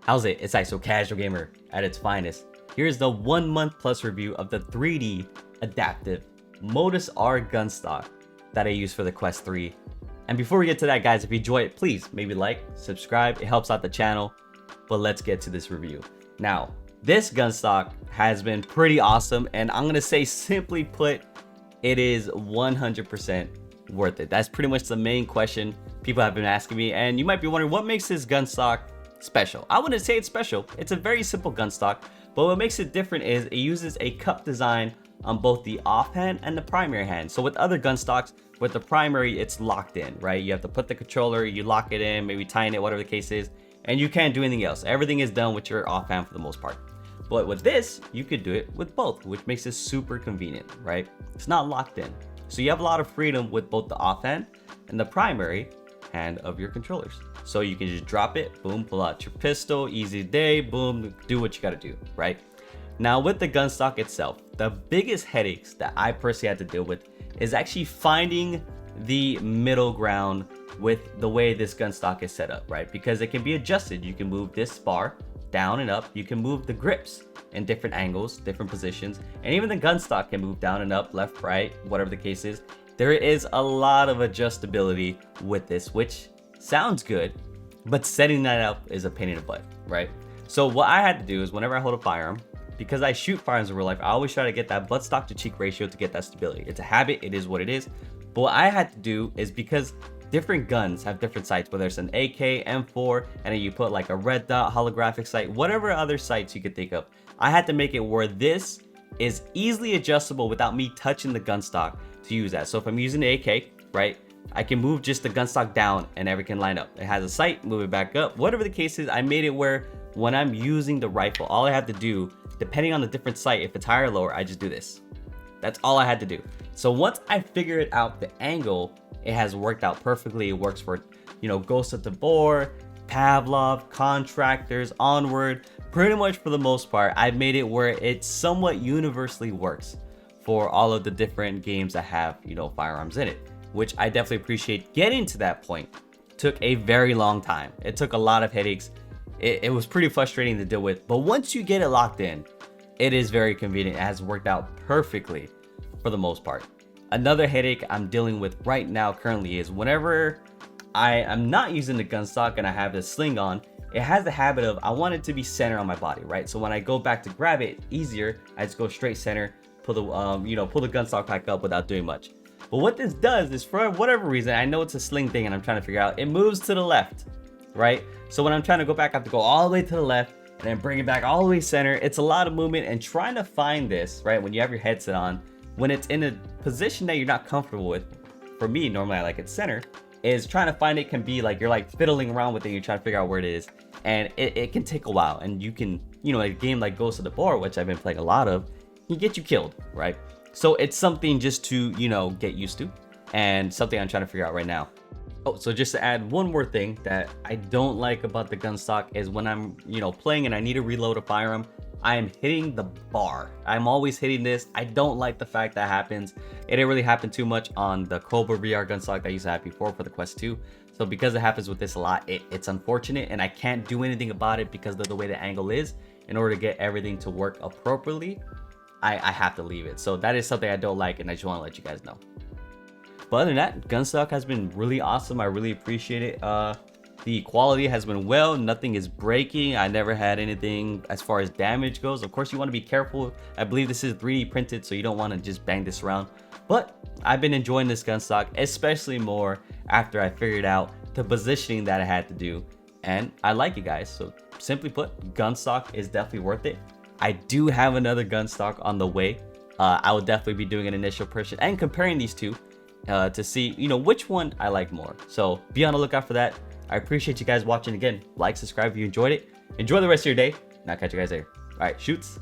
How's it? It's ISO Casual Gamer at its finest. Here's the 1 month plus review of the 3D adaptive ModusR Gunstock that I use for the Quest 3. And before we get to that, guys, if you enjoy it, please maybe like, subscribe, it helps out the channel. But let's get to this review. Now, this Gunstock has been pretty awesome, and I'm gonna say, simply put, it is 100% worth it. That's pretty much the main question people have been asking me, and you might be wondering what makes this Gunstock special. I wouldn't say it's special. It's a very simple Gunstock, but what makes it different is it uses a cup design on both the offhand and the primary hand. So with other Gunstocks, with the primary, it's locked in, right? You have to put the controller, you lock it in, maybe tighten it, whatever the case is, and you can't do anything else. Everything is done with your offhand for the most part. But with this, you could do it with both, which makes it super convenient, right? It's not locked in. So you have a lot of freedom with both the offhand and the primary hand of your controllers. So you can just drop it, boom, pull out your pistol, easy day, boom, do what you gotta do, right? Now with the Gunstock itself, the biggest headaches that I personally had to deal with is actually finding the middle ground with the way this Gunstock is set up, right? Because it can be adjusted. You can move this bar down and up. You can move the grips in different angles, different positions, and even the Gunstock can move down and up, left, right, whatever the case is. There is a lot of adjustability with this, which sounds good, but setting that up is a pain in the butt, right? So what I had to do is whenever I hold a firearm, because I shoot firearms in real life, I always try to get that buttstock to cheek ratio to get that stability. It's a habit, it is what it is. But what I had to do is, because different guns have different sights, whether it's an AK, M4, and then you put like a red dot holographic sight, whatever other sights you could think of, I had to make it where this is easily adjustable without me touching the Gunstock to use that. So if I'm using the AK, right, I can move just the Gunstock down and everything can line up. It has a sight, move it back up, whatever the case is. I made it where when I'm using the rifle, all I have to do, depending on the different sight, if it's higher or lower, I just do this. That's all I had to do. So once I figured out the angle, it has worked out perfectly. It works for, you know, Ghost of Tabor, Pavlov, Contractors, Onward. Pretty much for the most part, I've made it where it somewhat universally works for all of the different games that have, you know, firearms in it, which I definitely appreciate. Getting to that point took a very long time. It took a lot of headaches. It was pretty frustrating to deal with, but once you get it locked in, it is very convenient. It has worked out perfectly for the most part. Another headache I'm dealing with right now currently is whenever I am not using the Gunstock and I have the sling on, it has the habit of, I want it to be center on my body, right? So when I go back to grab it easier, I just go straight center, pull the pull the Gunstock back up without doing much. But what this does is, for whatever reason, I know it's a sling thing and I'm trying to figure out, it moves to the left, right? So when I'm trying to go back, I have to go all the way to the left and then bring it back all the way center. It's a lot of movement, and trying to find this, right, when you have your headset on, when it's in a position that you're not comfortable with, for me, normally I like it center, is trying to find it can be like, you're like fiddling around with it, you're trying to figure out where it is, and it can take a while. And you can, you know, a game like Ghost of Tabor, which I've been playing a lot of, can get you killed, right? So it's something just to, you know, get used to, and something I'm trying to figure out right now. Oh, so just to add one more thing that I don't like about the Gunstock is when I'm, you know, playing and I need to reload a firearm, I am hitting the bar. I'm always hitting this. I don't like the fact that happens. It didn't really happen too much on the Cobra VR Gunstock that I used to have before for the Quest 2. So because it happens with this a lot, it's unfortunate, and I can't do anything about it because of the way the angle is. In order to get everything to work appropriately, I have to leave it. So that is something I don't like, and I just want to let you guys know. But other than that, Gunstock has been really awesome. I really appreciate it. The quality has been well. Nothing is breaking. I never had anything as far as damage goes. Of course, you want to be careful. I believe this is 3D printed, so you don't want to just bang this around. But I've been enjoying this Gunstock, especially more after I figured out the positioning that I had to do. And I like it, guys. So simply put, Gunstock is definitely worth it. I do have another Gunstock on the way. I will definitely be doing an initial purchase and comparing these two to see, you know, which one I like more. So be on the lookout for that. I appreciate you guys watching. Again, like, subscribe if you enjoyed it. Enjoy the rest of your day, and I'll catch you guys later. All right, shoots.